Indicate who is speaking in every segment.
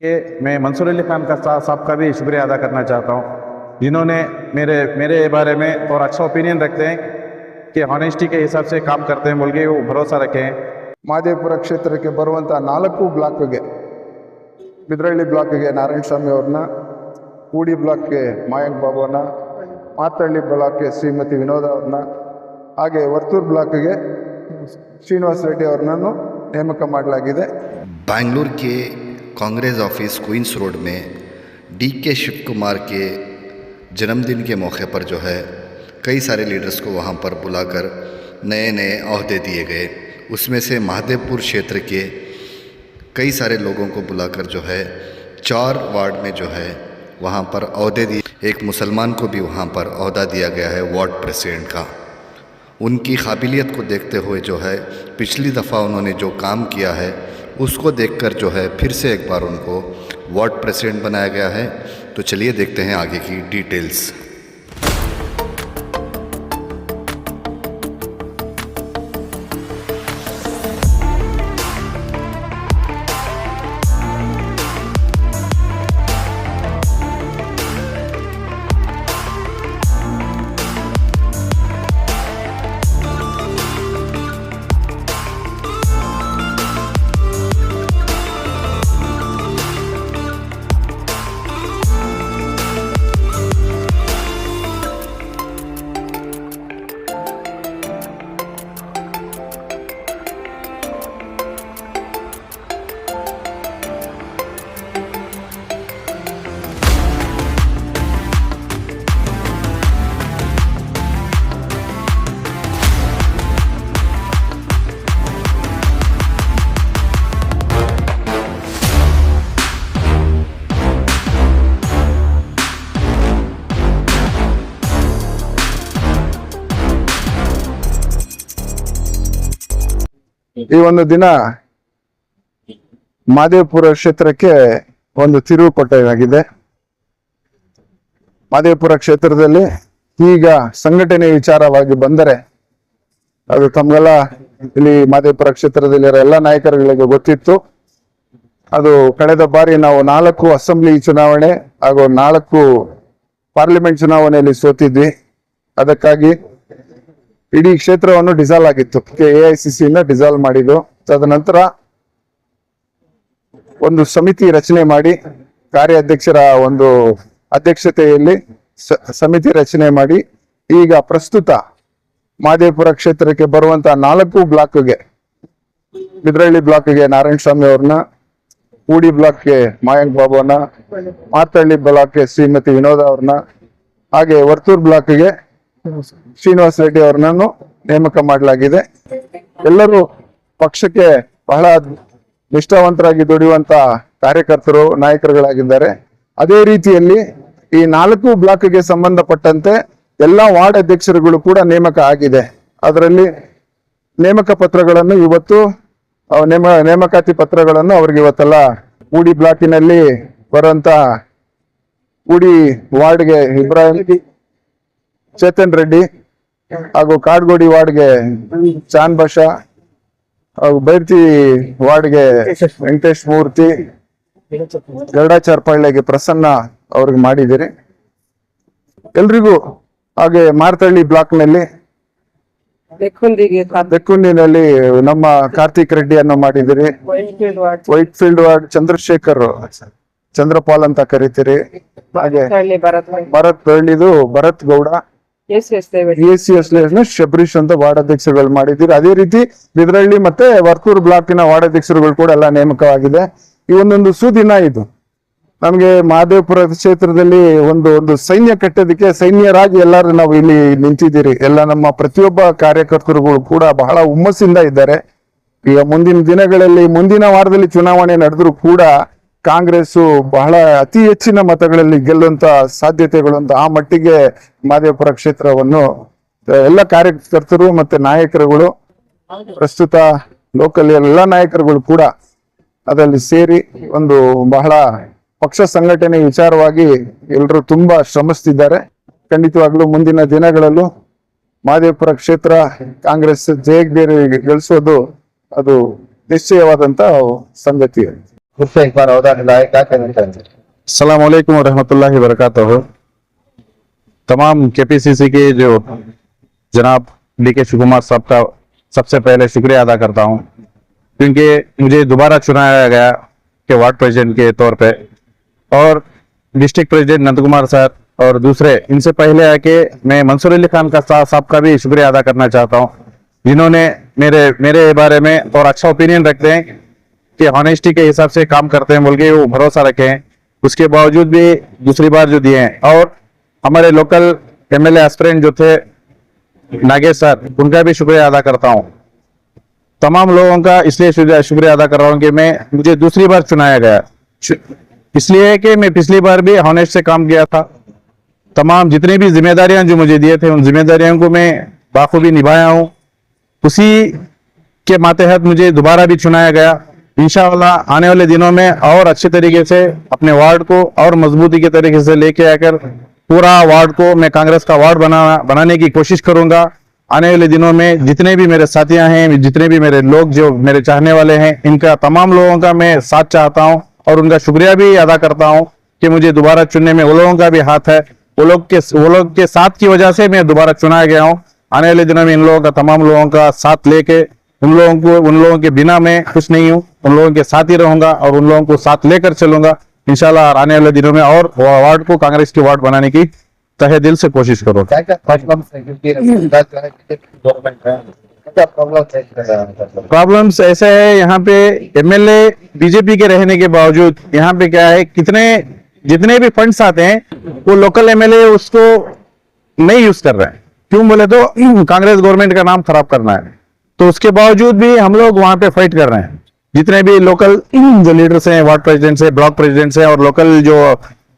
Speaker 1: कि मैं मंसूर अली खान का साहब का भी शुक्रिया अदा करना चाहता हूँ, जिन्होंने मेरे बारे में और अच्छा ओपिनियन रखते हैं कि ऑनेस्टी के हिसाब से काम करते हैं बोल के वो भरोसा रखे हैं।
Speaker 2: ಮಹದೇವಪುರ ಕ್ಷೇತ್ರಕ್ಕೆ ಬರುವಂಥ 4 ಬ್ಲಾಕ್ಗೆ ಬಿದ್ರಳ್ಳಿ ಬ್ಲಾಕ್ಗೆ ನಾರಾಯಣ ಸ್ವಾಮಿ ಅವ್ರನ್ನ, ಕೂಡಿ ಬ್ಲಾಕ್ಗೆ ಮಾಯಂಕ್ ಬಾಬುನ, ಮಾತಳ್ಳಿ ಬ್ಲಾಕ್ಗೆ ಶ್ರೀಮತಿ ವಿನೋದ ಅವ್ರನ್ನ, ಹಾಗೆ ವರ್ತೂರು ಬ್ಲಾಕ್ಗೆ ಶ್ರೀನಿವಾಸ ರೆಡ್ಡಿ ಅವ್ರನ್ನೂ ನೇಮಕ ಮಾಡಲಾಗಿದೆ।
Speaker 3: बेंगलुरु के कांग्रेस ऑफिस क्वींस रोड में DK शिव कुमार के जन्मदिन के मौके पर जो है कई सारे लीडर्स को वहाँ पर बुलाकर नए नए अहदे दिए गए। उसमें से महादेवपुर क्षेत्र के कई सारे लोगों को बुलाकर जो है 4 वार्ड में जो है वहाँ पर अहदे दिए। एक मुसलमान को भी वहाँ पर अहदा दिया गया है वार्ड प्रेसिडेंट का। उनकी काबिलियत को देखते हुए जो है पिछली दफ़ा उन्होंने जो काम किया है उसको देखकर जो है फिर से एक बार उनको वार्ड प्रेसिडेंट बनाया गया है। तो चलिए देखते हैं आगे की डिटेल्स।
Speaker 2: ಈ ಒಂದು ದಿನ ಮಹದೇವಪುರ ಕ್ಷೇತ್ರಕ್ಕೆ ಒಂದು ತಿರುವು ಪಟ್ಟವಾಗಿದೆ। ಮಹದೇವಪುರ ಕ್ಷೇತ್ರದಲ್ಲಿ ಈಗ ಸಂಘಟನೆ ವಿಚಾರವಾಗಿ ಬಂದರೆ ಅದು ತಮಗೆಲ್ಲ ಇಲ್ಲಿ ಮಹದೇವಪುರ ಕ್ಷೇತ್ರದಲ್ಲಿರೋ ಎಲ್ಲ ನಾಯಕರುಗಳಿಗೆ ಗೊತ್ತಿತ್ತು। ಅದು ಕಳೆದ ಬಾರಿ ನಾವು 4 ಅಸೆಂಬ್ಲಿ ಚುನಾವಣೆ ಹಾಗೂ 4 ಪಾರ್ಲಿಮೆಂಟ್ ಚುನಾವಣೆಯಲ್ಲಿ ಸೋತಿದ್ವಿ। ಅದಕ್ಕಾಗಿ ಇಡೀ ಕ್ಷೇತ್ರವನ್ನು ಡಿಸಾಲ್ವ್ ಆಗಿತ್ತು, AICC ಇಂದ ಡಿಸಾಲ್ವ್ ಮಾಡಿದ್ದು। ತದನಂತರ ಒಂದು ಸಮಿತಿ ರಚನೆ ಮಾಡಿ ಕಾರ್ಯಾಧ್ಯಕ್ಷರ ಒಂದು ಅಧ್ಯಕ್ಷತೆಯಲ್ಲಿ ಸಮಿತಿ ರಚನೆ ಮಾಡಿ ಈಗ ಪ್ರಸ್ತುತ ಮಹದೇವಪುರ ಕ್ಷೇತ್ರಕ್ಕೆ ಬರುವಂತ 4 ಬ್ಲಾಕ್ಗೆ ಬಿದ್ರಳ್ಳಿ ಬ್ಲಾಕ್ಗೆ ನಾರಾಯಣ ಸ್ವಾಮಿ ಅವ್ರನ್ನ, ಕೂಡಿ ಬ್ಲಾಕ್ಗೆ ಮಾಯಂಕ್ ಬಾಬುನ, ಮಾತಳ್ಳಿ ಬ್ಲಾಕ್ಗೆ ಶ್ರೀಮತಿ ವಿನೋದ ಅವ್ರನ್ನ, ಹಾಗೆ ವರ್ತೂರು ಬ್ಲಾಕ್ಗೆ ಶ್ರೀನಿವಾಸ ರೆಡ್ಡಿ ಅವ್ರನ್ನೂ ನೇಮಕ ಮಾಡಲಾಗಿದೆ। ಎಲ್ಲರೂ ಪಕ್ಷಕ್ಕೆ ಬಹಳ ನಿಷ್ಠಾವಂತರಾಗಿ ದುಡಿಯುವಂತ ಕಾರ್ಯಕರ್ತರು, ನಾಯಕರುಗಳಾಗಿದ್ದಾರೆ। ಅದೇ ರೀತಿಯಲ್ಲಿ ಈ 4 ಬ್ಲಾಕ್ಗೆ ಸಂಬಂಧಪಟ್ಟಂತೆ ಎಲ್ಲಾ ವಾರ್ಡ್ ಅಧ್ಯಕ್ಷರುಗಳು ಕೂಡ ನೇಮಕ ಆಗಿದೆ। ಅದರಲ್ಲಿ ನೇಮಕ ಪತ್ರಗಳನ್ನು ಇವತ್ತು ನೇಮಕಾತಿ ಪತ್ರಗಳನ್ನು ಅವ್ರಿಗೆ ಇವತ್ತೆಲ್ಲ ಕೂಡಿ ಬ್ಲಾಕಿನಲ್ಲಿ ಬರುವಂತ ಕೂಡಿ ವಾರ್ಡ್ಗೆ ಇಬ್ರಾಹಿಂ ಚೇತನ್ ರೆಡ್ಡಿ ಹಾಗೂ ಕಾಡ್ಗೋಡಿ ವಾರ್ಡ್ಗೆ ಚಾನ್ ಬಾಷಾ ಹಾಗೂ ಬೈರ್ತಿ ವಾರ್ಡ್ಗೆ ವೆಂಕಟೇಶ್ ಮೂರ್ತಿ, ಗರುಡಾಚಾರ್ಪಳ್ಳಿಗೆ ಪ್ರಸನ್ನ ಅವ್ರಿಗೆ ಮಾಡಿದಿರಿ ಎಲ್ರಿಗೂ। ಹಾಗೆ ಮಾರ್ತಳ್ಳಿ ಬ್ಲಾಕ್ ನಲ್ಲಿ ಬೆಕ್ಕುಂದಿನಲ್ಲಿ ನಮ್ಮ ಕಾರ್ತಿಕ್ ರೆಡ್ಡಿಯನ್ನು ಮಾಡಿದಿರಿ। ವೈಟ್ ಫೀಲ್ಡ್ ವಾರ್ಡ್ ಚಂದ್ರಶೇಖರ್ ಚಂದ್ರಪಾಲ್ ಅಂತ ಕರಿತೀರಿ। ಹಾಗೆ ಭರತ್ ಬೆಳ್ಳಿದು ಭರತ್ ಗೌಡ, ACS ಶಬರೀಶ್ ಅಂತ ವಾರ್ಡ್ ಅಧ್ಯಕ್ಷರುಗಳು ಮಾಡಿದ್ದೀರಿ। ಅದೇ ರೀತಿ ಬಿದ್ರಳ್ಳಿ ಮತ್ತೆ ವರ್ತೂರು ಬ್ಲಾಕಿನ ವಾರ್ಡ್ ಅಧ್ಯಕ್ಷರುಗಳು ಕೂಡ ಎಲ್ಲ ನೇಮಕವಾಗಿದೆ। ಈ ಒಂದೊಂದು ಸುದಿನ ಇದು ನಮ್ಗೆ ಮಹದೇವಪುರ ಕ್ಷೇತ್ರದಲ್ಲಿ ಒಂದು ಸೈನ್ಯ ಕಟ್ಟೋದಕ್ಕೆ ಸೈನ್ಯರಾಗಿ ಎಲ್ಲರೂ ನಾವು ಇಲ್ಲಿ ನಿಂತಿದ್ದೀರಿ। ಎಲ್ಲ ನಮ್ಮ ಪ್ರತಿಯೊಬ್ಬ ಕಾರ್ಯಕರ್ತರುಗಳು ಕೂಡ ಬಹಳ ಹುಮ್ಮಸ್ಸಿಂದ ಇದ್ದಾರೆ। ಈಗ ಮುಂದಿನ ದಿನಗಳಲ್ಲಿ ಮುಂದಿನ ವಾರದಲ್ಲಿ ಚುನಾವಣೆ ನಡೆದ್ರು ಕೂಡ ಕಾಂಗ್ರೆಸ್ ಬಹಳ ಅತಿ ಹೆಚ್ಚಿನ ಮತಗಳಲ್ಲಿ ಗೆಲ್ಲುವಂತ ಸಾಧ್ಯತೆಗಳು ಅಂತ ಆ ಮಟ್ಟಿಗೆ ಮಹದೇವಪುರ ಕ್ಷೇತ್ರವನ್ನು ಎಲ್ಲ ಕಾರ್ಯಕರ್ತರು ಮತ್ತೆ ನಾಯಕರುಗಳು, ಪ್ರಸ್ತುತ ಲೋಕಲ್ ಎಲ್ಲ ನಾಯಕರುಗಳು ಕೂಡ ಅದರಲ್ಲಿ ಸೇರಿ ಒಂದು ಬಹಳ ಪಕ್ಷ ಸಂಘಟನೆ ವಿಚಾರವಾಗಿ ಎಲ್ಲರೂ ತುಂಬಾ ಶ್ರಮಿಸ್ತಿದ್ದಾರೆ। ಖಂಡಿತವಾಗ್ಲೂ ಮುಂದಿನ ದಿನಗಳಲ್ಲೂ ಮಹದೇವಪುರ ಕ್ಷೇತ್ರ ಕಾಂಗ್ರೆಸ್ ಜಯಬೇರಿ ಗಳಿಸೋದು ಅದು ನಿಶ್ಚಯವಾದಂತ ಸಂಗತಿ। उससे एक बार अवधान दिलाए, क्या कहना चाहेंगे?
Speaker 1: अस्सलाम वालेकुम रहमतुल्लाहि व बरकातहू। तमाम केपीसीसी के जो जनाब डीके शिव कुमार साहब का सबसे पहले शुक्रिया अदा करता हूं, क्योंकि मुझे दोबारा चुनाया गया के वार्ड प्रेसिडेंट के तौर पे, और district president Nand Kumar sir और दूसरे इनसे पहले आके मैं मंसूर अली खान का साहब का भी शुक्रिया अदा करना चाहता हूं, जिन्होंने मेरे बारे में और अच्छा ओपिनियन रखते हैं कि ऑनेस्टी के हिसाब से काम करते हैं बोल के वो भरोसा रखे हैं। उसके बावजूद भी दूसरी बार जो दिए हैं, और हमारे लोकल एमएलए एस्पिरेंट जो थे नागेश सर, उनका भी शुक्रिया अदा करता हूं। तमाम लोगों का इसलिए शुक्रिया अदा कर रहा हूं कि मुझे दूसरी बार चुनाया गया, इसलिए कि मैं पिछली बार भी ऑनेस्ट से काम किया था। तमाम जितनी भी जिम्मेदारियां जो मुझे दिए थे उन जिम्मेदारियों को मैं बाखूबी निभाया हूं। उसी के मातहत मुझे दोबारा भी चुनाया गया। इंशाअल्लाह आने वाले दिनों में और अच्छे तरीके से अपने वार्ड को और मजबूती के तरीके से लेके आकर पूरा वार्ड को मैं कांग्रेस का वार्ड बनाने की कोशिश करूंगा। आने वाले दिनों में जितने भी मेरे साथियां हैं, जितने भी मेरे लोग जो मेरे चाहने वाले हैं, इनका तमाम लोगों का मैं साथ चाहता हूं और उनका शुक्रिया भी अदा करता हूं कि मुझे दोबारा चुनने में वो लोगों का भी हाथ है। वो लोग के साथ की वजह से मैं दोबारा चुना गया हूं। आने वाले दिनों में इन लोगों का, तमाम लोगों का साथ लेके उन लोगों के बिना मैं खुश नहीं हूं। उन लोगों के साथ ही रहूंगा और उन लोगों को साथ लेकर चलूंगा इंशाल्लाह। आने वाले दिनों में और वार्ड को कांग्रेस के वार्ड बनाने की तहे दिल से कोशिश करूंगा।
Speaker 2: क्या क्या प्रॉब्लम्स है, क्योंकि गवर्नमेंट है, क्या प्रॉब्लम्स है?
Speaker 1: प्रॉब्लम्स ऐसे है, यहाँ पे एमएलए बीजेपी के रहने के बावजूद यहाँ पे क्या है, जितने भी फंड्स आते हैं वो लोकल एमएलए उसको नहीं यूज कर रहे हैं। क्यों बोले तो कांग्रेस गवर्नमेंट का नाम खराब करना है। तो उसके बावजूद भी हम लोग वहां पे फाइट कर रहे हैं। जितने भी लोकल जो लीडर्स हैं, वार्ड प्रेसिडेंट्स हैं, ब्लॉक प्रेसिडेंट्स हैं, और लोकल जो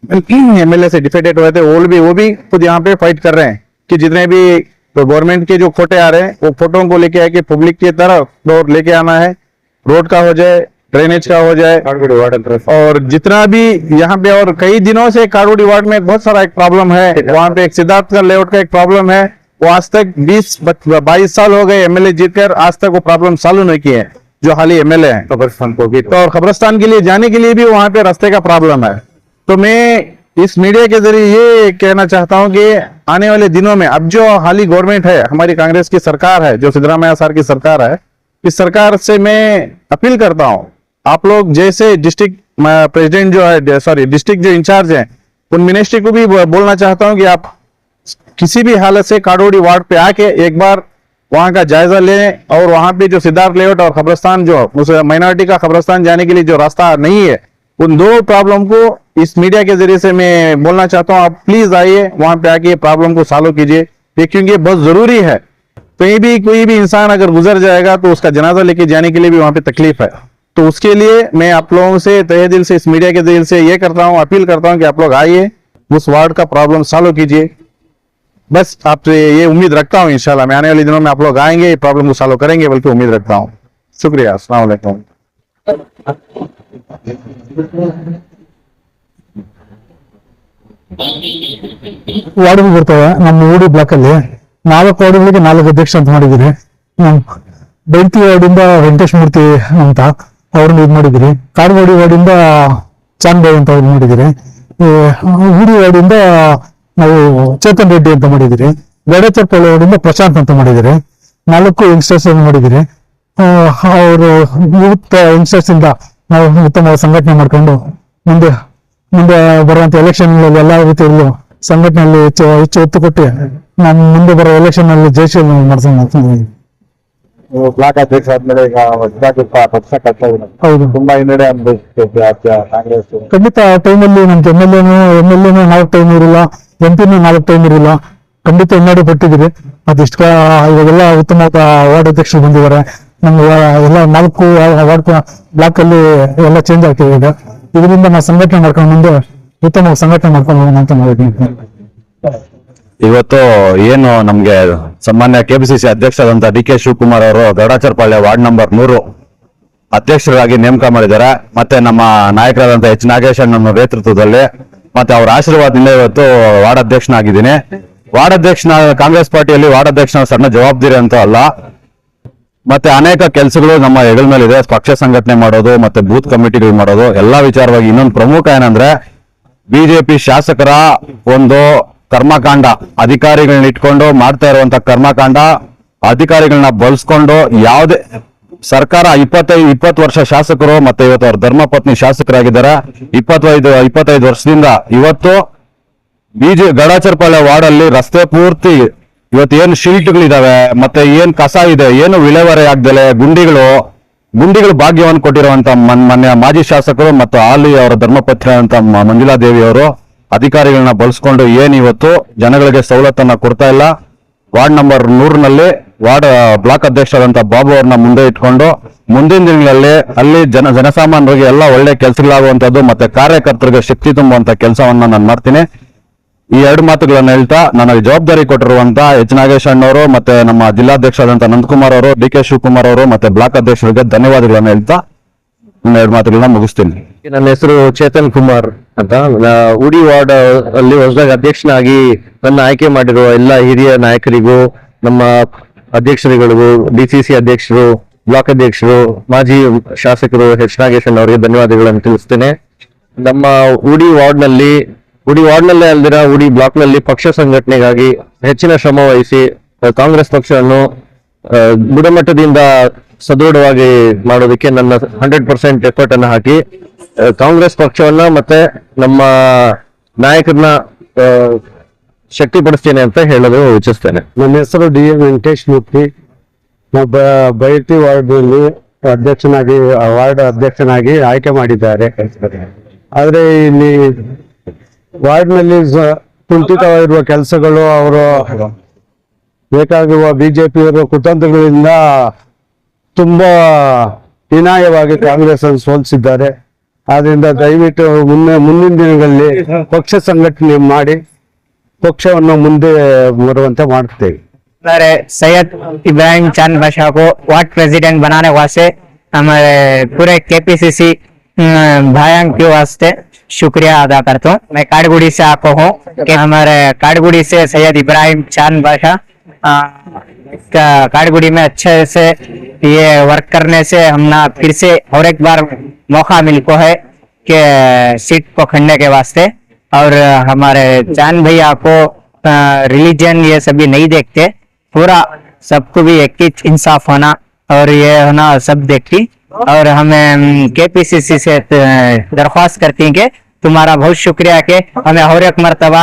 Speaker 1: एमएलए से डिफेटेड हुए थे वो भी खुद यहाँ पे फाइट कर रहे हैं कि जितने भी गवर्नमेंट के जो खोटे आ रहे हैं वो फोटो को लेके आके पब्लिक की तरफ लेके आना है। रोड का हो जाए, ड्रेनेज का हो जाए, और जितना भी यहाँ पे, और कई दिनों से कारोडी वार्ड में बहुत सारा एक प्रॉब्लम है। वहां पे एक सिद्धार्थ का लेआउट का एक प्रॉब्लम है। वो आज तक 20-22 साल हो गए एमएलए जीतकर, आज तक वो प्रॉब्लम सॉल्व नहीं किए हैं जो हाल ही एमएलए हैं। कब्रिस्तान को भी, और कब्रिस्तान के लिए जाने के लिए भी वहां पे रास्ते का प्रॉब्लम है। तो मैं इस मीडिया के जरिए ये कहना चाहता हूं कि आने वाले दिनों में, अब जो हाली गवर्नमेंट है, हमारी कांग्रेस की सरकार है, जो सिद्धरामैया सर की सरकार है, इस सरकार से मैं अपील करता हूं, आप लोग जैसे डिस्ट्रिक्ट प्रेसिडेंट जो है, सॉरी डिस्ट्रिक्ट जो इंचार्ज हैं, उन मिनिस्ट्री को भी बोलना चाहता हूं कि आप किसी भी हालत से काडोडी वार्ड पे आके एक बार वहां का जायजा लें, और वहां पे जो सिद्धार्थ लेआउट और कब्रिस्तान, जो उस माइनॉरिटी का कब्रिस्तान जाने के लिए जो रास्ता नहीं है, उन दो प्रॉब्लम को इस मीडिया के जरिए से मैं बोलना चाहता हूं। आप प्लीज आइए, वहां पे आके प्रॉब्लम को सॉल्व कीजिए, क्योंकि बहुत जरूरी है। कहीं भी कोई भी इंसान अगर गुजर जाएगा तो उसका जनाजा लेके जाने के लिए भी वहां पे तकलीफ है। तो उसके लिए मैं आप लोगों से तहे दिल से, इस मीडिया के जरिए से ये करता हूं, अपील करता हूं कि आप लोग आइए, उस वार्ड का प्रॉब्लम सॉल्व कीजिए। बस आपसे ये उम्मीद रखता हूं, इंशाल्लाह मैं आने वाले दिनों में आप लोग आएंगे, प्रॉब्लम को सॉल्व करेंगे, बल्कि उम्मीद रखता हूं। शुक्रिया, अस्सलाम वालेकुम।
Speaker 4: ವಾರ್ಡ್ಗಳು ಬರ್ತವೆ ನಮ್ಮ ಊಡಿ ಬ್ಲಾಕ್ ಅಲ್ಲಿ 4 ವಾರ್ಡ್ಗಳಿಗೆ 4 ಅಧ್ಯಕ್ಷ ಅಂತ ಮಾಡಿದಿರಿ. ಬೆಳ್ತಿ ವಾರ್ಡಿಂದ ವೆಂಕಟೇಶ್ ಮೂರ್ತಿ ಅಂತ ಅವ್ರನ್ನ ಇದು ಮಾಡಿದಿರಿ. ಕಾಡಗೋಡಿ ವಾರ್ಡಿಂದ ಚಾನ್ಬಾಯ್ ಅಂತ ಅವ್ರು ಮಾಡಿದಿರಿ. ಊಡಿ ವಾರ್ಡಿಂದ ನಾವು ಚೇತನ್ ರೆಡ್ಡಿ ಅಂತ ಮಾಡಿದಿರಿ. ಗಡಚರ್ಪಳ್ಳಿ ವಾರ್ಡಿಂದ ಪ್ರಶಾಂತ್ ಅಂತ ಮಾಡಿದಿರಿ. 4 ಯಂಗ್ಸ್ಟರ್ಸ್ ಮಾಡಿದಿರಿ. ಅವರು ಯೂತ್ ಯಂಗ್ಸ್ಟರ್ಸ್ ಇಂದ ನಾವು ಉತ್ತಮ ಸಂಘಟನೆ ಮಾಡ್ಕೊಂಡು ಮುಂದೆ ಬರುವಂತ ಎಲೆಕ್ಷನ್ ಎಲ್ಲಾ ರೀತಿಯಲ್ಲೂ ಸಂಘಟನೆಯಲ್ಲಿ ಹೆಚ್ಚು ಒತ್ತು ಕೊಟ್ಟು ನಮ್ಮ ಮುಂದೆ ಬರೋ ಎಲೆಕ್ಷನ್ ಅಲ್ಲಿ ಜಯಶೀಲ ಮಾಡ್ತೀನಿ.
Speaker 2: ಬ್ಲಾಕ್ ಅಧ್ಯಕ್ಷ ಆದ್ಮೇಲೆ ಈಗ ಹೊಸದಾಗಿ ಪಕ್ಷ ಕಟ್ತಾ ಇದ್ದಾರೆ.
Speaker 4: ಹೌದು,
Speaker 2: ತುಂಬಾ ಹಿನ್ನಡೆ ಅನ್ಭವಿಸುತ್ತೆ ಕಾಂಗ್ರೆಸ್.
Speaker 4: ಖಂಡಿತ ಆ ಟೈಮಲ್ಲಿ ನಮ್ಗೆ ಎಮ್ಎಲ್ಎನೂ 4 ಟೈಮ್ ಇರಲಿಲ್ಲ, ಎಂಪಿನೂ 4 ಟೈಮ್ ಇರಲಿಲ್ಲ. ಖಂಡಿತ ಹಿನ್ನಡೆ ಪಟ್ಟಿದ್ದೀರಿ. ಅದಿಷ್ಟ ಇವಾಗೆಲ್ಲ ಉತ್ತಮ ವಾರ್ಡ್ ಅಧ್ಯಕ್ಷರು ಬಂದಿದ್ದಾರೆ. ನಮ್ಗೆ ಎಲ್ಲ 4 ವಾರ್ಡ್ ಬ್ಲಾಕ್ ಅಲ್ಲಿ ಎಲ್ಲ ಚೇಂಜ್ ಆಗ್ತಿದೆ. ಈಗ ಇದರಿಂದ ನಾವು ಸಂಘಟನೆ ಮಾಡ್ಕೊಂಡು ಮುಂದೆ ಉತ್ತಮ ಸಂಘಟನೆ ಮಾಡ್ಕೊಂಡು ಹೋಗೋಣ ಅಂತ ಮಾಡಿದ್ದೀನಿ.
Speaker 5: ಇವತ್ತು ಏನು ನಮ್ಗೆ ಸಾಮಾನ್ಯ ಕೆಪಿಸಿಸಿ ಅಧ್ಯಕ್ಷರಾದಂತ ಡಿ.ಕೆ. ಶಿವಕುಮಾರ್ ಅವರು ಗರುಡಾಚರಪಾಳ್ಯ ವಾರ್ಡ್ ನಂಬರ್ 3 ಅಧ್ಯಕ್ಷರಾಗಿ ನೇಮಕ ಮಾಡಿದ್ದಾರೆ. ಮತ್ತೆ ನಮ್ಮ ನಾಯಕರಾದಂತ ಎಚ್ ನಾಗೇಶಣ್ಣ ನೇತೃತ್ವದಲ್ಲಿ ಮತ್ತೆ ಅವರ ಆಶೀರ್ವಾದದಿಂದ ಇವತ್ತು ವಾರ್ಡ್ ಅಧ್ಯಕ್ಷನಾಗಿದ್ದೀನಿ. ವಾರ್ಡ್ ಅಧ್ಯಕ್ಷನ ಕಾಂಗ್ರೆಸ್ ಪಾರ್ಟಿಯಲ್ಲಿ ವಾರ್ಡ್ ಅಧ್ಯಕ್ಷನ ಸಣ್ಣ ಜವಾಬ್ದಾರಿ ಅಂತ ಅಲ್ಲ, ಮತ್ತೆ ಅನೇಕ ಕೆಲಸಗಳು ನಮ್ಮ ಹೆಗಲ ಮೇಲಿದೆ. ಪಕ್ಷ ಸಂಘಟನೆ ಮಾಡೋದು ಮತ್ತೆ ಬೂತ್ ಕಮಿಟಿಗಳು ಮಾಡೋದು ಎಲ್ಲಾ ವಿಚಾರವಾಗಿ. ಇನ್ನೊಂದು ಪ್ರಮುಖ ಏನಂದ್ರೆ ಬಿಜೆಪಿ ಶಾಸಕರ ಒಂದು ಕರ್ಮಕಾಂಡ, ಅಧಿಕಾರಿಗಳನ್ನ ಇಟ್ಕೊಂಡು ಮಾಡ್ತಾ ಇರುವಂತ ಕರ್ಮಕಾಂಡ, ಅಧಿಕಾರಿಗಳನ್ನ ಬಳಸ್ಕೊಂಡು ಯಾವುದೇ ಸರ್ಕಾರ 20 ವರ್ಷ ಶಾಸಕರು ಮತ್ತೆ ಇವತ್ತು ಅವ್ರ ಧರ್ಮಪತ್ನಿ ಶಾಸಕರಾಗಿದ್ದಾರೆ. 25 ವರ್ಷದಿಂದ ಇವತ್ತು ಗಡಾಚರಪಾಳ್ಯ ವಾರ್ಡ್ ಅಲ್ಲಿ ರಸ್ತೆ ಪೂರ್ತಿ ಇವತ್ತು ಏನ್ ಶಿಲ್ಟ್ಗಳಿದಾವೆ ಮತ್ತೆ ಏನ್ ಕಸ ಇದೆ ಏನು ವಿಲೇವಾರಿ ಆಗ್ದಲೆ ಗುಂಡಿಗಳು ಭಾಗ್ಯವನ್ನು ಕೊಟ್ಟಿರುವಂತ ಮೊನ್ನೆ ಮಾಜಿ ಶಾಸಕರು ಮತ್ತು ಹಾಲಿ ಅವರ ಧರ್ಮಪತ್ನಿ ಅಂತ ಮಂಜುಳಾ ದೇವಿ ಅವರು ಅಧಿಕಾರಿಗಳನ್ನ ಬಳಸ್ಕೊಂಡು ಏನ್ ಇವತ್ತು ಜನಗಳಿಗೆ ಸವಲತ್ತನ್ನ ಕೊಡ್ತಾ ಇಲ್ಲ. ವಾರ್ಡ್ ನಂಬರ್ 100 ವಾರ್ಡ್ ಬ್ಲಾಕ್ ಅಧ್ಯಕ್ಷರಾದಂತ ಬಾಬು ಅವ್ರನ್ನ ಮುಂದೆ ಇಟ್ಕೊಂಡು ಮುಂದಿನ ದಿನಗಳಲ್ಲಿ ಅಲ್ಲಿ ಜನಸಾಮಾನ್ಯರಿಗೆ ಎಲ್ಲ ಒಳ್ಳೆ ಕೆಲಸಗಳಾಗುವಂತದ್ದು ಮತ್ತೆ ಕಾರ್ಯಕರ್ತರಿಗೆ ಶಕ್ತಿ ತುಂಬುವಂತ ಕೆಲಸವನ್ನ ನಾನು ಮಾಡ್ತೀನಿ. ಈ 2 ಮಾತುಗಳನ್ನ ಹೇಳ್ತಾ ನನಗೆ ಜವಾಬ್ದಾರಿ ಕೊಟ್ಟಿರುವಂತ ಎಚ್ ನಾಗೇಶ್ ಅಣ್ಣವರು ಮತ್ತೆ ನಮ್ಮ ಜಿಲ್ಲಾಧ್ಯಕ್ಷರಾದಂತ ನಂದಕುಮಾರ್ ಅವರು, ಡಿ ಕೆ ಶಿವಕುಮಾರ್ ಅವರು ಮತ್ತೆ ಬ್ಲಾಕ್ ಅಧ್ಯಕ್ಷರಿಗೆ ಧನ್ಯವಾದಗಳನ್ನ ಹೇಳ್ತಾ ನನ್ನ 2 ಮಾತುಗಳನ್ನ ಮುಗಿಸ್ತೀನಿ.
Speaker 6: ನನ್ನ ಹೆಸರು ಚೇತನ್ ಕುಮಾರ್ ಅಂತ. ಉಡಿ ವಾರ್ಡ್ ಅಲ್ಲಿ ಹೊಸದಾಗಿ ಅಧ್ಯಕ್ಷನಾಗಿ ನನ್ನ ಆಯ್ಕೆ ಮಾಡಿರುವ ಎಲ್ಲ ಹಿರಿಯ ನಾಯಕರಿಗೂ, ನಮ್ಮ ಅಧ್ಯಕ್ಷರುಗಳಿಗೂ, ಡಿಸಿಸಿ ಅಧ್ಯಕ್ಷರು, ಬ್ಲಾಕ್ ಅಧ್ಯಕ್ಷರು, ಮಾಜಿ ಶಾಸಕರು ಎಚ್ ನಾಗೇಶನ್ ಅವರಿಗೆ ಧನ್ಯವಾದಗಳನ್ನು ತಿಳಿಸ್ತೇನೆ. ನಮ್ಮ ಉಡಿ ವಾರ್ಡ್ನಲ್ಲಿ ಅಲ್ದಿರ ಉಡಿ ಬ್ಲಾಕ್ ನಲ್ಲಿ ಪಕ್ಷ ಸಂಘಟನೆಗಾಗಿ ಹೆಚ್ಚಿನ ಶ್ರಮ ವಹಿಸಿ ಕಾಂಗ್ರೆಸ್ ಪಕ್ಷವನ್ನು ಬುಡಮಟ್ಟದಿಂದ ಸದೃಢವಾಗಿ ಮಾಡೋದಕ್ಕೆ ನನ್ನ 100% ಎಫರ್ಟ್ ಅನ್ನು ಹಾಕಿ ಕಾಂಗ್ರೆಸ್ ಪಕ್ಷವನ್ನ ಮತ್ತೆ ನಮ್ಮ ನಾಯಕರನ್ನ ಶಕ್ತಿಪಡಿಸ್ತೇನೆ ಅಂತ ಹೇಳಲು ಇಚ್ಛಿಸ್ತೇನೆ.
Speaker 7: ನನ್ನ ಹೆಸರು ಡಿ.ಎಂ. ವೆಂಕಟೇಶ್ ಮೂರ್ತಿ. ಬೈರತಿ ವಾರ್ಡ್ನಲ್ಲಿ ವಾರ್ಡ್ ಅಧ್ಯಕ್ಷನಾಗಿ ಆಯ್ಕೆ ಮಾಡಿದ್ದಾರೆ. ಆದ್ರೆ ಇಲ್ಲಿ ವಾರ್ಡ್ನಲ್ಲಿ ಕುಂಠಿತವಾಗಿರುವ ಕೆಲಸಗಳು, ಅವರು ಬೇಕಾಗಿರುವ ಬಿಜೆಪಿಯವರ ಕುತಂತ್ರಗಳಿಂದ ತುಂಬಾ ಹೀನಾಯವಾಗಿ ಕಾಂಗ್ರೆಸ್ ಅನ್ನು ಸೋಲಿಸಿದ್ದಾರೆ. ಆದ್ರಿಂದ ದಯವಿಟ್ಟು ಮುಂದಿನ ದಿನಗಳಲ್ಲಿ ಪಕ್ಷ ಸಂಘಟನೆ ಮಾಡಿ ಪಕ್ಷವನ್ನು ಮುಂದೆ ಬರುವಂತೆ ಮಾಡ್ತೇವೆ.
Speaker 8: सैयद इब्राहिम चांद बादशाह को वार्ड प्रेसिडेंट बनाने वास्ते हमारे पूरे केपीसीसी भाइयों के वास्ते शुक्रिया अदा करता हूँ. मैं काड़गुड़ी से आको हूँ कि हमारे काड़गुड़ी से सैयद इब्राहिम चांद बादशाह काड़गुड़ी में अच्छे से ये वर्क करने से हमने फिर से और एक बार मौका मिलको है कि सीट को खड़ने के वास्ते. और हमारे चांद भैया को रिलीजन ये सभी नहीं देखते, पूरा सबको भी एक ही इंसाफ होना और ये होना सब देखती. और हमें केपीसीसी से दरख्वास्त करती हैं कि तुम्हारा बहुत शुक्रिया कि हमें और एक मर्तबा